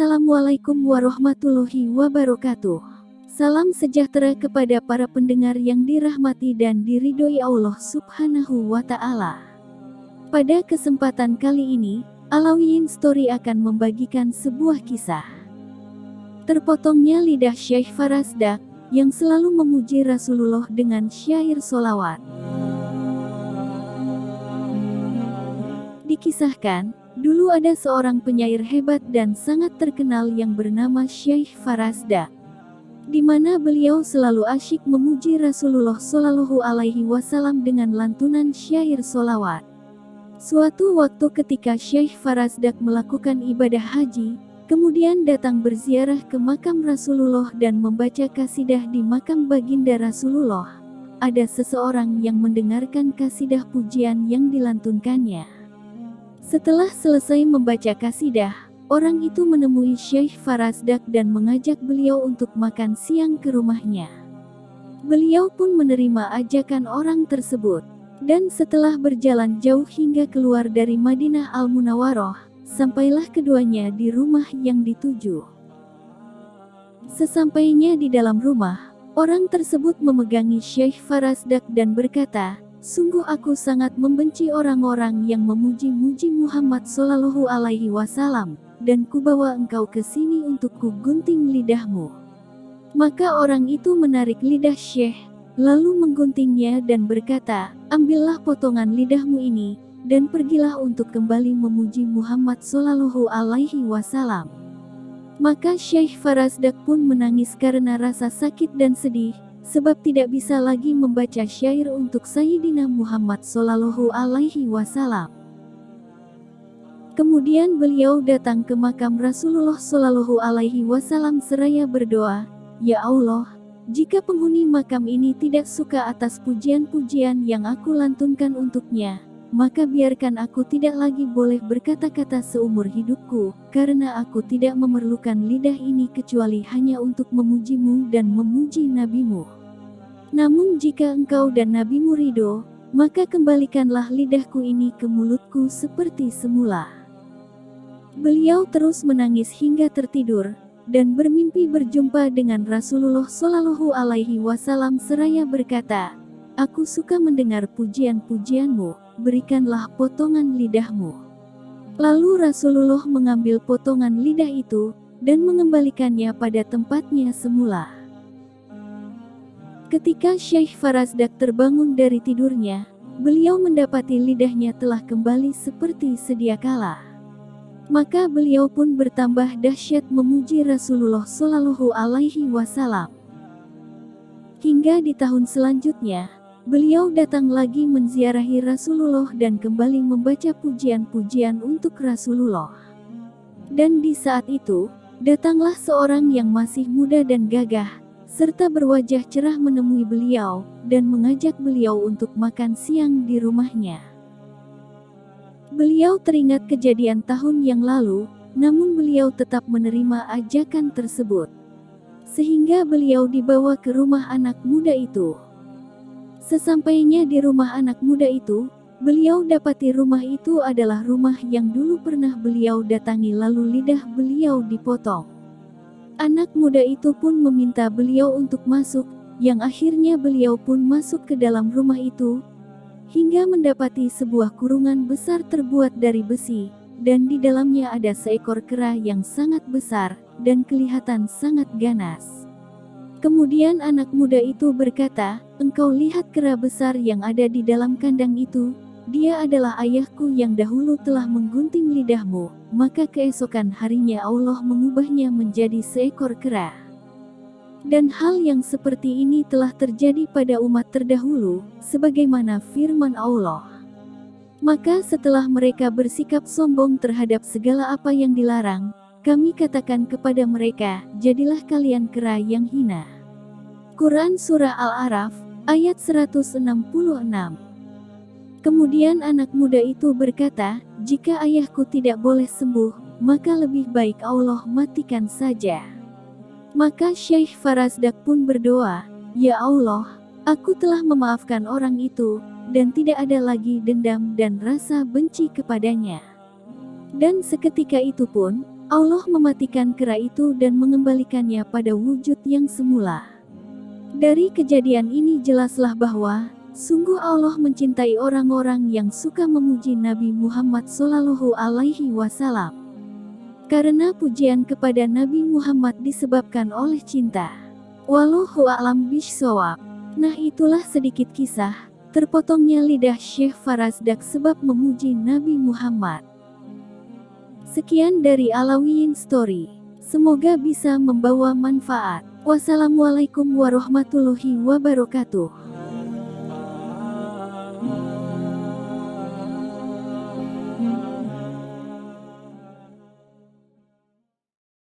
Assalamualaikum warahmatullahi wabarakatuh. Salam sejahtera kepada para pendengar yang dirahmati dan diridhoi Allah Subhanahu wa Ta'ala. Pada kesempatan kali ini, Alawiyin Story akan membagikan sebuah kisah. Terpotongnya lidah Syekh Farasdak yang selalu memuji Rasulullah dengan syair solawat. Dikisahkan, dulu ada seorang penyair hebat dan sangat terkenal yang bernama Syekh Farasdak, di mana beliau selalu asyik memuji Rasulullah Shallallahu Alaihi Wasallam dengan lantunan syair solawat. Suatu waktu ketika Syekh Farasdak melakukan ibadah haji, kemudian datang berziarah ke makam Rasulullah dan membaca kasidah di makam baginda Rasulullah, ada seseorang yang mendengarkan kasidah pujian yang dilantunkannya. Setelah selesai membaca kasidah, orang itu menemui Syekh Farasdak dan mengajak beliau untuk makan siang ke rumahnya. Beliau pun menerima ajakan orang tersebut, dan setelah berjalan jauh hingga keluar dari Madinah Al-Munawwaroh, sampailah keduanya di rumah yang dituju. Sesampainya di dalam rumah, orang tersebut memegangi Syekh Farasdak dan berkata, "Sungguh aku sangat membenci orang-orang yang memuji-muji Muhammad Shallallahu Alaihi Wasallam, dan kubawa engkau ke sini untuk kugunting lidahmu." Maka orang itu menarik lidah Syekh, lalu mengguntingnya dan berkata, "Ambillah potongan lidahmu ini, dan pergilah untuk kembali memuji Muhammad Shallallahu Alaihi Wasallam." Maka Syekh Farasdak pun menangis karena rasa sakit dan sedih, sebab tidak bisa lagi membaca syair untuk Sayyidina Muhammad Shallallahu Alaihi Wasallam. Kemudian beliau datang ke makam Rasulullah Shallallahu Alaihi Wasallam seraya berdoa, "Ya Allah, jika penghuni makam ini tidak suka atas pujian-pujian yang aku lantunkan untuknya, maka biarkan aku tidak lagi boleh berkata-kata seumur hidupku, karena aku tidak memerlukan lidah ini kecuali hanya untuk memujimu dan memuji nabimu. Namun jika engkau dan nabimu ridho, maka kembalikanlah lidahku ini ke mulutku seperti semula." Beliau terus menangis hingga tertidur, dan bermimpi berjumpa dengan Rasulullah Shallallahu Alaihi Wasallam seraya berkata, "Aku suka mendengar pujian-pujianmu, berikanlah potongan lidahmu." Lalu Rasulullah mengambil potongan lidah itu, dan mengembalikannya pada tempatnya semula. Ketika Syekh Farasdak terbangun dari tidurnya, beliau mendapati lidahnya telah kembali seperti sedia kala. Maka beliau pun bertambah dahsyat memuji Rasulullah Shallallahu Alaihi Wasallam. Hingga di tahun selanjutnya, beliau datang lagi menziarahi Rasulullah dan kembali membaca pujian-pujian untuk Rasulullah. Dan di saat itu, datanglah seorang yang masih muda dan gagah, serta berwajah cerah menemui beliau, dan mengajak beliau untuk makan siang di rumahnya. Beliau teringat kejadian tahun yang lalu, namun beliau tetap menerima ajakan tersebut. Sehingga beliau dibawa ke rumah anak muda itu. Sesampainya di rumah anak muda itu, beliau dapati rumah itu adalah rumah yang dulu pernah beliau datangi, lalu lidah beliau dipotong. Anak muda itu pun meminta beliau untuk masuk, yang akhirnya beliau pun masuk ke dalam rumah itu, hingga mendapati sebuah kurungan besar terbuat dari besi, dan di dalamnya ada seekor kera yang sangat besar, dan kelihatan sangat ganas. Kemudian anak muda itu berkata, "Engkau lihat kera besar yang ada di dalam kandang itu? Dia adalah ayahku yang dahulu telah menggunting lidahmu." Maka keesokan harinya Allah mengubahnya menjadi seekor kera. Dan hal yang seperti ini telah terjadi pada umat terdahulu, sebagaimana firman Allah. Maka setelah mereka bersikap sombong terhadap segala apa yang dilarang, kami katakan kepada mereka, "Jadilah kalian kera yang hina." Quran Surah Al-A'raf, ayat 166. Kemudian anak muda itu berkata, "Jika ayahku tidak boleh sembuh, maka lebih baik Allah matikan saja." Maka Syekh Farasdak pun berdoa, "Ya Allah, aku telah memaafkan orang itu, dan tidak ada lagi dendam dan rasa benci kepadanya." Dan seketika itu pun, Allah mematikan kera itu dan mengembalikannya pada wujud yang semula. Dari kejadian ini jelaslah bahwa sungguh Allah mencintai orang-orang yang suka memuji Nabi Muhammad Shallallahu Alaihi Wasallam. Karena pujian kepada Nabi Muhammad disebabkan oleh cinta. Wallahu a'lam bishshawab. Nah, itulah sedikit kisah terpotongnya lidah Syekh Farazdak sebab memuji Nabi Muhammad. Sekian dari Alawiyin Story. Semoga bisa membawa manfaat. Wassalamualaikum warahmatullahi wabarakatuh.